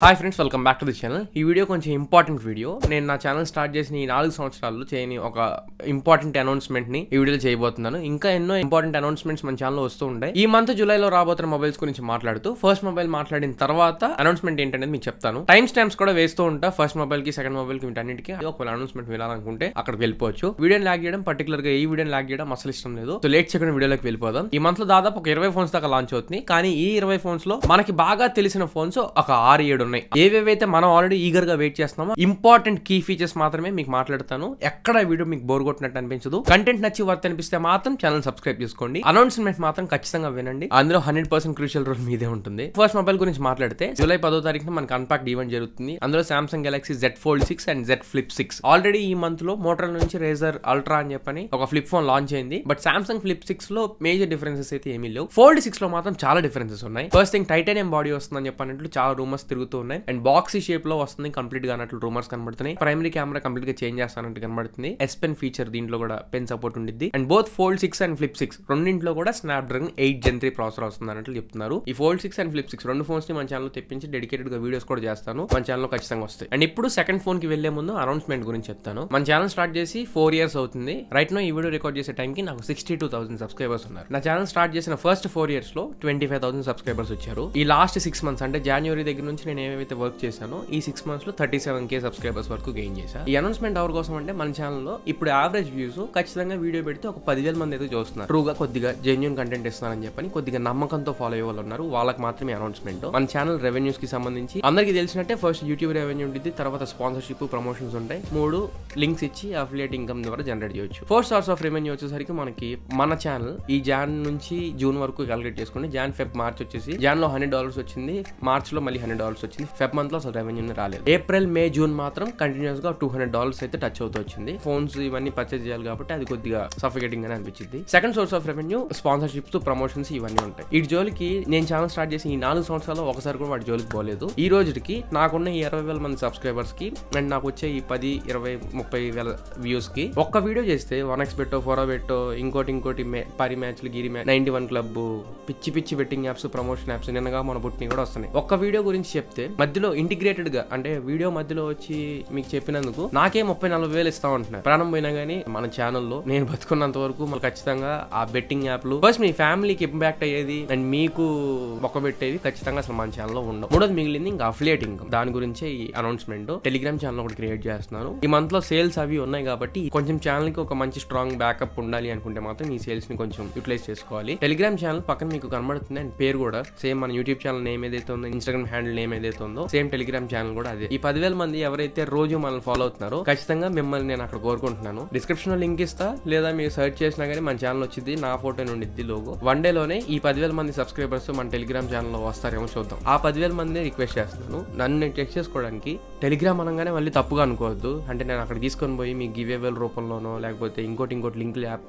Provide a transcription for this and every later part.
Hi friends, welcome back to the channel. ఈ video కొంచెం important video. నేను నా ఛానల్ స్టార్ట్ చేసిన ఈ 4 సంవత్సరాల్లో చేయని ఒక ఇంపార్టెంట్ అనౌన్స్మెంట్ ని ఈ వీడియోలో చేయబోతున్నాను. ఇంకా ఎన్నో ఇంపార్టెంట్ అనౌన్స్మెంట్స్ మన ఛానల్లో వస్తూ ఉంటాయి. ఈ మంత్ జూలైలో రాబోతున్న మొబైల్స్ గురించి మాట్లాడుతూ ఫస్ట్ మొబైల్ మాట్లాడిన తర్వాత అనౌన్స్మెంట్ ఏంటనేది మీకు చెప్తాను. టైం స్టాంప్స్ కూడా వేస్తూ ఉంటా. ఫస్ట్ మొబైల్ కి, సెకండ్ మొబైల్ కి, వీటన్నిటికీ ఒకవేళ అనౌన్స్మెంట్ వినాలనుకుంటే అక్కడికి వెళ్ళిపోవచ్చు. వీడియోని లాగ్ చేయడం, పర్టికులర్ గా ఈ వీడియోని లాగ్ చేయడం అసలు ఇష్టం లేదు. సో లేట్ చేయకుండా వీడియోలోకి వెళ్ళిపోదాం. ఈ మంత్ లో దాదాపు ఒక 20 ఫోన్స్ దాకా లాంచ్ అవుతుంది. కానీ ఈ 20 ఫోన్స్ లో మనకి బాగా తెలిసిన ఫోన్స్ ఒక 6-7 ఉన్నాయి. ఏవేవైతే మనం ఆల్రెడీ ఈగర్ గా వెయిట్ చేస్తున్నాము, ఇంపార్టెంట్ కీ ఫీచర్స్ మాత్రమే మీకు మాట్లాడతాను. ఎక్కడ వీడియో మీకు బోర్ కొట్టినట్టు అనిపించదు. కంటెంట్ నచ్చి వర్త్ అనిపిస్తే మాత్రం ఛానల్ సబ్స్క్రైబ్ చేసుకోండి. అనౌన్స్మెంట్ మాత్రం ఖచ్చితంగా వినండి. అందులో 100% క్రూషియల్ రోల్ మీదే ఉంటుంది. ఫస్ట్ మొబైల్ గురించి మాట్లాడితే జూలై 10వ తారీఖున మనకి అన్పాక్డ్ ఈవెంట్ జరుగుతుంది. అందులో Samsung Galaxy Z Fold 6 and Z Flip 6. Already ఈ మంత్ లో మోటరోలా నుంచి రేజర్ అల్ట్రా అని చెప్పని ఒక ఫ్లిప్ ఫోన్ లాంచ్ అయింది. బట్ సామ్సంగ్ Flip 6 లో మేజర్ డిఫరెన్సెస్ అయితే ఏమీ లేవు. Fold 6 లో మాత్రం చాలా డిఫరెన్సెస్ ఉన్నాయి. ఫస్ట్ థింగ్, టైటానియం బాడీ వస్తుందని చెప్పినట్లు చాలా రూమర్స్ తిరుగుతూ ఉన్నాయి. అండ్ బాక్సీ షేప్ లో వస్తుంది కంప్లీట్ గా అన్నట్లు రూమర్స్ కనబడుతున్నాయి. ప్రైమరీ కెమెరా కంప్లీట్ గా చేంజ్ చేస్తానంటూ కనబడుతుంది. S Pen ఫీచర్ దీంట్లో కూడా పెన్ సపోర్ట్ ఉండిద్ది. And both Fold 6 and Flip 6 రెండింటిలో కూడా స్నాప్డ్రాగన్ 8 Gen 3 ప్రాసెసర్ వస్తుంది అన్నట్లు చెప్తున్నారు. ఈ Fold 6 అండ్ Flip 6 రెండు ఫోన్స్ ని మన ఛానల్ తెప్పించి డెడికేటెడ్ గా వీడియోస్ కూడా చేస్తాను. మన ఛానల్ ఖచ్చితంగా వస్తాయి. అండ్ ఇప్పుడు సెకండ్ ఫోన్ కి వెళ్లే ముందు అనౌన్స్మెంట్ గురించి చెప్తాను. మన ఛానల్ స్టార్ట్ చేసి 4 years అవుతుంది. రైట్ నో ఈ వీడియో రికార్డ్ చేసే టైం కి నాకు 62,000 సబ్స్క్రైబర్స్ ఉన్నారు. నా ఛానల్ స్టార్ట్ చేసిన ఫస్ట్ 4 years లో 25,000 సబ్స్క్రైబర్స్ వచ్చారు. ఈ లాస్ట్ 6 months అంటే జనవరి దగ్గర నుంచి నేను ఏవైతే వర్క్ చేశానో ఈ 6 months లో 37K సబ్స్క్రైబర్స్ వరకు గెయిన్ చేశా. ఈ అనౌన్స్మెంట్ ఎవరి కోసం అంటే మన ఛానల్లో ఇప్పుడు యావరేజ్ వ్యూస్ ఖచ్చితంగా వీడియో పెడితే ఒక 10,000 మంది అయితే చూస్తున్నారు. ట్రూగా కొద్దిగా జెన్యూన్ కంటెంట్ ఇస్తున్నానని చెప్పని కొద్దిగా నమ్మకంతో ఫాలో అయ్యే వాళ్ళు ఉన్నారు. వాళ్ళకి మాత్రమే అనౌన్స్మెంట్. మన ఛానల్ రెవెన్యూస్ కి సంబంధించి అందరికీ తెలిసినట్టే ఫస్ట్ యూట్యూబ్ రెవెన్యూ ఉంటుంది, తర్వాత స్పాన్సర్షిప్, ప్రమోషన్స్ ఉంటాయి. 3 లింక్స్ ఇచ్చి అఫిలియేట్ ఇన్కమ్ ద్వారా జనరేట్ చేయొచ్చు. 4 source ఆఫ్ రెవెన్యూ వచ్చేసరికి మనకి మన ఛానల్ ఈ జాన్ నుంచి జూన్ వరకు క్యాలిక్యులేట్ చేసుకుని జాన్ ఫెబ్ మార్చ్ వచ్చేసి జాన్ లో $100 వచ్చింది, మార్చ్ లో మళ్ళీ $100 వచ్చింది. ఫెబ్ మంత్ లో అసలు రెవెన్యూ రాలేదు. ఏప్రిల్, మే, జూన్ మాత్రం కంటిన్యూస్ గా $200 అయితే టచ్ అవుతూ వచ్చింది. ఫోన్స్ ఇవన్నీ పర్చేజ్ చేయాలి కాబట్టి అది కొద్దిగా సఫికేటింగ్ అని అనిపించింది. Second source of revenue sponsorships, promotions ఇవన్నీ ఉంటాయి. ఈ జోలికి నేను ఛానల్ స్టార్ట్ చేసి ఈ 4 సంవత్సరాల్లో ఒకసారి కూడా వాటి జోలికి పోలేదు. ఈ రోజుకి నాకున్న ఈ 20,000 మంది సబ్స్క్రైబర్స్ కి అండ్ నాకు వచ్చే ఈ 10, 20, 30,000 వ్యూస్ కి ఒక్క వీడియో చేస్తే 1x పెట్టో, 4 పెట్టో, ఇంకోటి పరి మ్యాచ్లు, గిరి మ్యాచ్, 91 క్లబ్, పిచ్చి బెట్టింగ్ యాప్స్, ప్రమోషన్ యాప్స్ నిన్నగా మన బుట్టిని కూడా వస్తున్నాయి. ఒక్క వీడియో గురించి చెప్తే మధ్యలో ఇంటిగ్రేటెడ్ గా అంటే వీడియో మధ్యలో వచ్చి మీకు చెప్పినందుకు నాకే 30-40 వేలు ఇస్తా ఉంటున్నారు. ప్రాణం పోయినా గానీ మన ఛానల్లో నేను బతుకున్నంత వరకు మనకు ఖచ్చితంగా ఆ బెట్టింగ్ యాప్లు ఫస్ట్ మీ ఫ్యామిలీకి ఇంపాక్ట్ అయ్యేది అండ్ మీకు మొక్క పెట్టేది ఖచ్చితంగా అసలు మన ఛానల్లో ఉండవు. మూడోది మిగిలింది ఇంకా అఫిలియేట్ ఇన్కమ్. దాని గురించే ఈ అనౌన్స్మెంట్. టెలిగ్రామ్ ఛానల్ ఒకటి క్రియేట్ చేస్తున్నాను. ఈ మంత్ లో సేల్స్ అవి ఉన్నాయి కాబట్టి కొంచెం ఛానల్ కి ఒక మంచి స్ట్రాంగ్ బ్యాకప్ ఉండాలి అనుకుంటే మాత్రం ఈ సేల్స్ ని కొంచెం యూటిలైజ్ చేసుకోవాలి. టెలిగ్రామ్ ఛానల్ పక్కన మీకు కనబడుతుంది అండ్ పేరు కూడా సేమ్ మన యూట్యూబ్ ఛానల్ నేమ్ ఏదైతే ఉందో, ఇన్స్టాగ్రామ్ హ్యాండిల్ నేమ్ ఏదైతే ఉందో సేమ్ టెలిగ్రామ్ ఛానల్ కూడా అదే. ఈ 10,000 మంది ఎవరైతే రోజు మనల్ని ఫాలో అవుతున్నారో ఖచ్చితంగా మిమ్మల్ని నేను అక్కడ కోరుకుంటున్నాను. డిస్క్రిప్షన్ లో లింక్ ఇస్తా, లేదా మీరు సెర్చ్ చేసినా గానీ మన ఛానల్ వచ్చింది, నా ఫోటో ఉండిద్ది లోగో. 1 day లోనే ఈ 10,000 మంది సబ్స్క్రైబర్స్ మన టెలిగ్రామ్ ఛానల్ లో వస్తారేమో చూద్దాం. ఆ 10,000 మంది రిక్వెస్ట్ చేస్తున్నాను. నన్ను నేను చెక్ చేసుకోవడానికి టెలిగ్రామ్ అనగానే మళ్ళీ తప్పుగా అనుకోవద్దు. అంటే నేను అక్కడ తీసుకొని పోయి మీ గివ్ అవే రూపంలోనో లేకపోతే ఇంకోటి లింక్ యాప్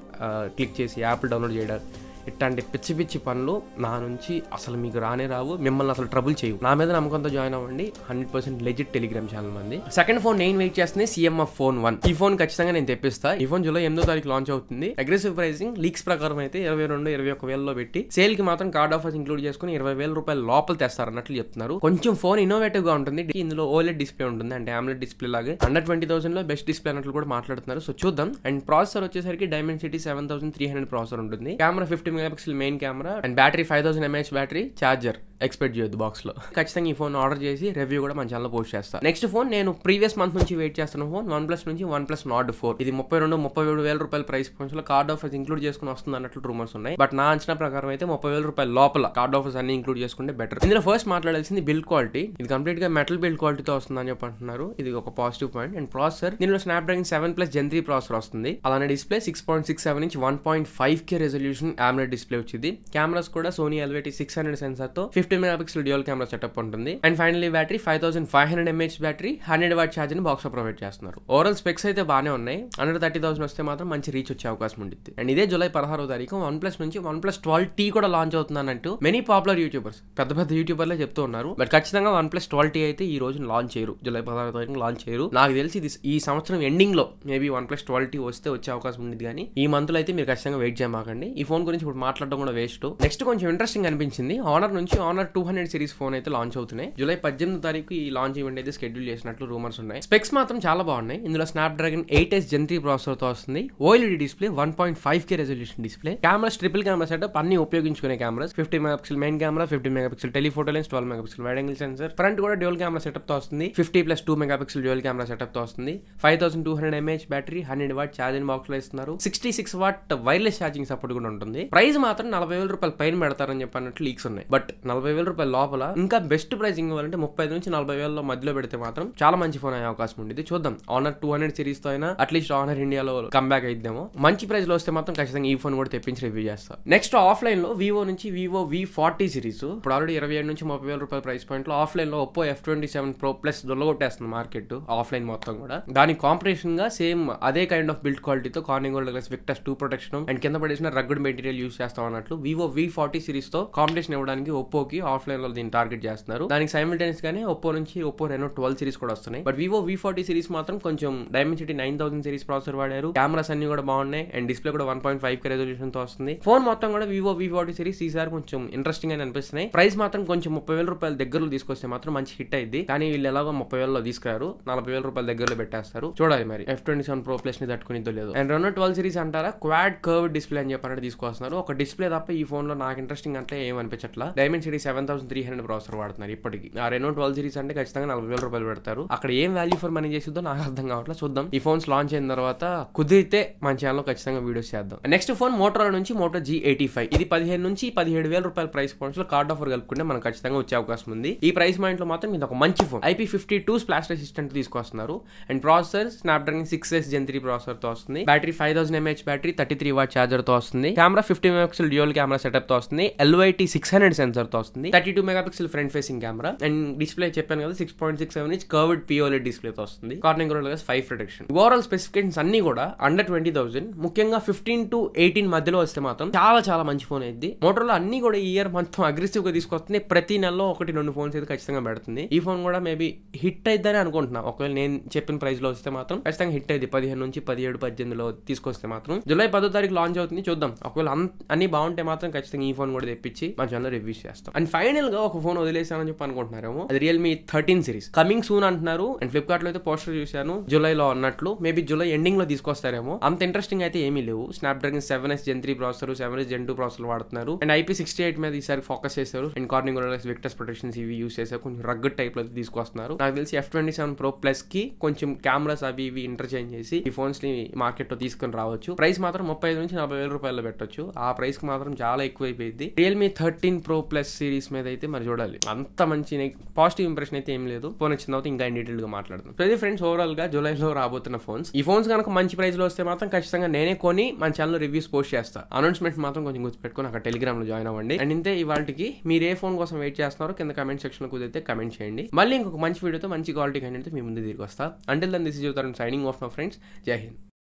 క్లిక్ చేసి యాప్ డౌన్లోడ్ చేయడం, ఇట్లాంటి పిచ్చి పనులు నా నుంచి అసలు మీకు రానే రావు. మిమ్మల్ని అసలు ట్రబుల్ చేయవు. నా మీద నమ్మకంతో జాయిన్ అవ్వండి. 100% లెజిట్ టెలిగ్రామ్ ఛానల్ మంది. సెకండ్ ఫోన్ నేను వెయిట్ చేస్తుంది CMF Phone 1. ఈ ఫోన్ ఖచ్చితంగా నేను తెప్పిస్తా. ఈ ఫోన్ జూలై 8వ తారీఖు లాంచ్ అవుతుంది. అగ్రెసివ్ ప్రైసింగ్ లీక్స్ ప్రకారం అయితే 22-21 వేలలో పెట్టి సేల్ కి మాత్రం కార్డ్ ఆఫర్స్ ఇంక్లూడ్ చేసుకుని 20,000 రూపాయలు లోపల తెస్తారు అన్నట్లు చెప్తున్నారు. కొంచెం ఫోన్ ఇన్నోవేటివ్ గా ఉంటుంది. ఇందులో OLED డిస్ప్లే ఉంటుంది, అంటే AMOLED డిస్ప్లే లాగే. అండర్ 20,000 లో బెస్ట్ డిస్ప్లే అన్నట్లు కూడా మాట్లాడుతున్నారు. సో చూద్దాం. అండ్ ప్రాసెసర్ వచ్చేసరికి Dimensity 7300 ప్రాసెసర్ ఉంటుంది. Camera 50 megapixel main camera and battery 5000 mAh battery. Charger expect చేయొద్దు బాక్స్ లో. ఖచ్చితంగా ఈ ఫోన్ ఆర్డర్ చేసి రివ్యూ కూడా మన ఛానల్ పోస్ట్ చేస్తాను. నెక్స్ట్ ఫోన్ నేను ప్రీవియస్ మంత్ నుంచి వెయిట్ చేస్తున్న ఫోన్ OnePlus నుంచి OnePlus Nord 4. ఇది 32-37 వేల రూపాయల ప్రైస్ పాయింట్స్ లో కార్డ్ ఆఫర్స్ ఇంక్లూడ్ చేసుకుని వస్తుంది అన్నట్లు రూమర్స్ ఉన్నాయి. బట్ నా అంచనా ప్రకారం అయితే 30,000 రూపాయల లోపల కార్డ్ ఆఫర్స్ అన్ని ఇంక్లూడ్ చేసుకుంటే బెటర్. ఇందులో ఫస్ట్ మాట్లాడాల్సింది బిల్డ్ క్వాలిటీ. ఇది కంప్లీట్ గా మెటల్ బిల్డ్ క్వాలిటీతో వస్తుందని చెప్పి అంటున్నారు. ఇది ఒక పాజిటివ్ పాయింట్. అండ్ ప్రాసెసర్ దీనిలో Snapdragon 7+ Gen 3 ప్రాసెసర్ వస్తుంది. అలానే display 6.67 inch 1.5K resolution AMOLED display వచ్చింది. కెమెరాస్ కూడా Sony LVT600 సెన్సార్ తో 50 మెగాపిక్సెల్ డ్యూయల్ కెమెరా సెటప్ ఉంటుంది. And finally battery 5500 mAh battery, 100 what charger ని బాక్స్ లో ప్రొవైడ్ చేస్తున్నారు. ఓవరాల్ స్పెక్స్ అయితే బానే ఉన్నాయి. అండర్ 30,000 వస్తే మాత్రం మంచి రీచ్ వచ్చే అవకాశం ఉంటుంది. అండ్ ఇదే జూలై 16వ తారీఖు OnePlus నుంచి OnePlus 12T కూడా లాంచ్ అవుతుందన్నట్టు మెనీ పాపులర్ యూట్యూబర్స్, పెద్ద యూట్యూబర్లే చెప్తూ ఉన్నారు. బట్ ఖచ్చితంగా OnePlus 12T అయితే ఈ రోజు లాంచ్ చేయరు. జూలై 16వ తారీఖు లాంచ్ చేయరు. నాకు తెలిసి ఇది ఈ సంవత్సరం ఎండింగ్ లో మేబీ OnePlus 12T వచ్చే అవకాశం ఉంది. కానీ ఈ మంత్ లో అయితే మీరు ఖచ్చితంగా వెయిట్ చేయమాకండి. ఈ ఫోన్ గురించి ఇప్పుడు మాట్లాడడం కూడా వేస్ట్. నెక్స్ట్ కొంచెం ఇంట్రెస్టింగ్ అనిపించింది, ఆనర్ నుంచి ఆనర్ 200 సిరీస్ ఫోన్ అయితే లాంచ్ అవుతున్నాయి. జూలై 18వ తారీఖు ఈ లాంచ్ ఈవెంట్ అయితే షెడ్యూల్ చేసినట్లు రూమర్స్ ఉన్నాయి. స్పెక్స్ మాత్రం చాలా బాగున్నాయి. ఇందులో స్నాప్డ్రాగన్ 8s Gen 3 ప్రాసెసర్ తో వస్తుంది. OLED display, 1.5K resolution display, cameras triple camera setup, అన్ని ఉపయోగించుకునే cameras, 50 megapixel main camera, 50 megapixel telephoto lens, 12 megapixel wide angle sensor, front కూడా డ్యూయల్ కెమెరా సెటప్ తో వస్తుంది. 50+2 మెగాపిక్సెల్ డ్యూయల్ కెమెరా సెటప్ తో వస్తుంది. 5200 mAh battery, 100 what charging box లో ఇస్తున్నారు. 66 what wireless charging support కూడా ఉంటుంది. ప్రైస్ మాత్రం 40,000 రూపాయలు పైన పెడతారని చెప్పినట్లు లీక్స్ ఉన్నాయి. బట్ 40,000 రూపాయల లోపల ఇంకా బెస్ట్ ప్రైసింగ్ ఇవ్వాలంటే 35 నుంచి 40,000 మధ్యలో పెడితే మాత్రం చాలా మంచి ఫోన్ అయ్యే అవకాశం ఉంది. చూద్దాం, ఆనర్ 200 సిరీస్ తో అయినా అట్లీస్ట్ ఆనర్ ఇండియాలో కంబ్యాక్ అయిద్దామో. మంచి ప్రైస్ లో వస్తే మాత్రం ఖచ్చితంగా ఈ ఫోన్ కూడా తెప్పించి రివ్యూ చేస్తా. నెక్స్ట్ ఆఫ్లైన్ లో వివో నుంచి వివో V40 సిరీస్ ఇప్పుడు ఆల్రెడీ 27 నుంచి 30,000 రూపాయల ప్రైస్ పాయింట్ లో ఆఫ్లైన్ లో ఒప్పో F27 Pro Plus దొల్లగొట్టేస్తుంది మార్కెట్ ఆఫ్లైన్ మొత్తం కూడా. దానికి కాంపిటీషన్ గా సేమ్ అదే కైండ్ ఆఫ్ బిల్డ్ క్వాలిటీతో Corning glass Victus 2 protection and కింద పడేసిన రగ్గుడ్ మెటీరియల్ యూస్ చేస్తాం అన్నట్లు వివో V40 సిరీస్ తో కాంపిటీషన్ ఇవ్వడానికి ఒప్పోకి ఆఫ్లైన్ లో దీన్ని టార్గెట్ చేస్తున్నారు. దానికి సైమిల్టేనియస్ గానే ఒప్పో నుంచి ఒప్పో Reno 12 సిరీస్ కూడా వస్తున్నాయి. బట్ వివో V40 సిరీస్ మాత్రం కొంచెం డైమెన్సిటీ 9000 సిరీస్ ప్రాసెసర్ వాడారు. కెమెరాస్ అన్ని కూడా బాగున్నాయి అండ్ డిస్ప్లే కూడా 1.5K రెజల్యూషన్ తో వస్తుంది. ఫోన్ మొత్తం కూడా వివో V40 సిరీస్ ఈసారి కొంచెం ఇంట్రెస్టింగ్ అని అనిపిస్తున్నాయి. ప్రైస్ మాత్రం కొంచెం 30,000 రూపాయల దగ్గరలో తీసుకొస్తే మాత్రం మంచి హిట్ అయింది. కానీ వీళ్ళు ఎలాగో 30,000లో తీసుకురారు, 40,000 రూపాయల దగ్గరలో పెట్టేస్తారు. చూడాలి మరి F27 Pro Plus ని తట్టుకునిద్దో లేదు. అండ్ Reno 12 సిరీస్ అంటారా, క్వాడ్ కర్వ్ డిస్ప్లే అని చెప్పారంటే తీసుకొస్తున్నారు. ఒక డిస్ప్లే తప్ప ఈ ఫోన్ లో నాకు ఇంట్రెస్టింగ్ అంటే ఏమనిపించట్లా. డైమెన్సిటీ 7300 ప్రాసెసర్ వాడుతున్నారు ఇప్పటికి. ఆ Reno 12 సిరీస్ అంటే ఖచ్చితంగా 40,000 రూపాయలు పెడతారు. అక్కడ ఏం వాల్యూ ఫర్ మనీ చేసిద్దో నాకు అర్థం కావట్లేదు. చూద్దాం, ఈ ఫోన్స్ లాంచ్ అయిన తర్వాత కుదిరితే మన ఛానల్ ఖచ్చితంగా వీడియోస్ చేద్దాం. నెక్స్ట్ ఫోన్ మోటోరోలా నుంచి మోటో G85. ఇది 15 నుంచి 17,000 రూపాయల ప్రైస్ పాయింట్స్ లో కార్డ్ ఆఫర్ కలుపుకుంటే మనకు ఖచ్చితంగా వచ్చే అవకాశం ఉంది. ఈ ప్రైస్ పాయింట్ లో మాత్రం ఇది ఒక మంచి ఫోన్. IP52 స్ప్లాష్ రెసిస్టెంట్ తీసుకొస్తున్నారు. And processor Snapdragon 6s Gen 3 processor తో వస్తుంది. Battery 5000 mAh battery, 33 what charger తో వస్తుంది. Camera 50 megapixel dual camera setup తో వస్తుంది. LYT 600 సెన్సర్ తో వస్తుంది. 32 megapixel front facing camera and display చెప్పాను కదా 6.67 ఇంచ్ కర్వ్డ్ POLED డిస్ప్లే తో వస్తుంది. Corning glass 5 protection. Overall specifications అన్ని కూడా అండర్ 20,000, ముఖ్యంగా 15 to 18 మధ్యలో వస్తే మాత్రం చాలా చాలా మంచి ఫోన్ అయింది. మోటోరోలా అన్ని కూడా ఈ ఇయర్ మొత్తం అగ్రెసివ్ గా తీసుకొస్తుంది. ప్రతి నెలలో 1-2 ఫోన్స్ అయితే ఖచ్చితంగా పెడుతుంది. ఈ ఫోన్ కూడా మేబీ హిట్ అయిద్దని అనుకుంటున్నా. ఒకవేళ నేను చెప్పిన ప్రైస్ లో వస్తే మాత్రం ఖచ్చితంగా హిట్ అయింది. 15 నుంచి 17-18లో తీసుకొస్తే మాత్రం జూలై 10వ తారీఖు లాంచ్ అవుతుంది. చూద్దాం, ఒకవేళ అన్ని బాగుంటే మాత్రం ఖచ్చితంగా ఈ ఫోన్ కూడా తెప్పించి మా ఛానల్ రివ్యూస్ చేస్తాం. అండ్ ఫైనల్ గా ఒక ఫోన్ వదిలేసానని చెప్పి అనుకుంటున్నారేమో, అది Realme 13 సిరీస్ కమింగ్ సూన్ అంటున్నారు. అండ్ ఫ్లిప్కార్ట్ లో అయితే పోస్టర్ చూశాను జూలైలో అన్నట్లు. మేబీ జూలై ఎండింగ్ లో తీసుకొస్తారేమో. అంత ఇంట్రెస్టింగ్ అయితే ఏమీ లేవు. Snapdragon 7s Gen 3 processor, 7s Gen 2 processor వాడుతున్నారు. అండ్ IP68 మీద ఈసారి ఫోకస్ చేశారు. And Corning glass Victus protections ఇవి యూస్ చేశారు. కొంచెం రగ్గడ్ టైప్ లో తీసుకొస్తున్నారు. నాకు తెలిసి F27 Pro Plus కి కొంచెం కెమెరాస్ అవి ఇవి ఇంటర్చేంజ్ చేసి ఈ ఫోన్స్ ని మార్కెట్ లో తీసుకుని రావచ్చు. ప్రైస్ మాత్రం 35 నుంచి 40,000 రూపాయలు పెట్టొచ్చు. ఆ ప్రైస్ కి మాత్రం చాలా ఎక్కువ అయిపోయింది. Realme 13 Pro Plus సిరీస్ మీద అయితే మరి చూడాలి. అంత మంచి పాజిటివ్ ఇంప్రెషన్ అయితే ఏం లేదు. ఫోన్ వచ్చిన తర్వాత ఇంకా డీటెయిల్ గా మాట్లాడదాం. సో ఇది ఫ్రెండ్స్ ఓవరాల్ గా జూలైలో రాబోతున్న ఫోన్స్. ఈ ఫోన్స్ కనుక మంచి ప్రైస్ లో వస్తే మాత్రం ఖచ్చితంగా నేనే కొని మన ఛానల్ రివ్యూస్ పోస్ట్ చేస్తా. అనౌన్స్మెంట్ మాత్రం కొంచెం గుర్తుపెట్టుకుని అక్కడ టెలిగ్రామ్ లో జాయిన్ అవ్వండి. అండ్ ఇంతే ఇవాళకి. మీరు ఏ ఫోన్ కోసం వెయిట్ చేస్తున్నారో కింద కమెంట్ సెక్షన్ లో కుదిరితే కమెంట్ చేయండి. మళ్ళీ ఇంకొక మంచి వీడియోతో మంచి క్వాలిటీ కంటెంట్ మీ ముందు తిరిగి వస్తా. Until then this is your signing off my friends. జై హింద్.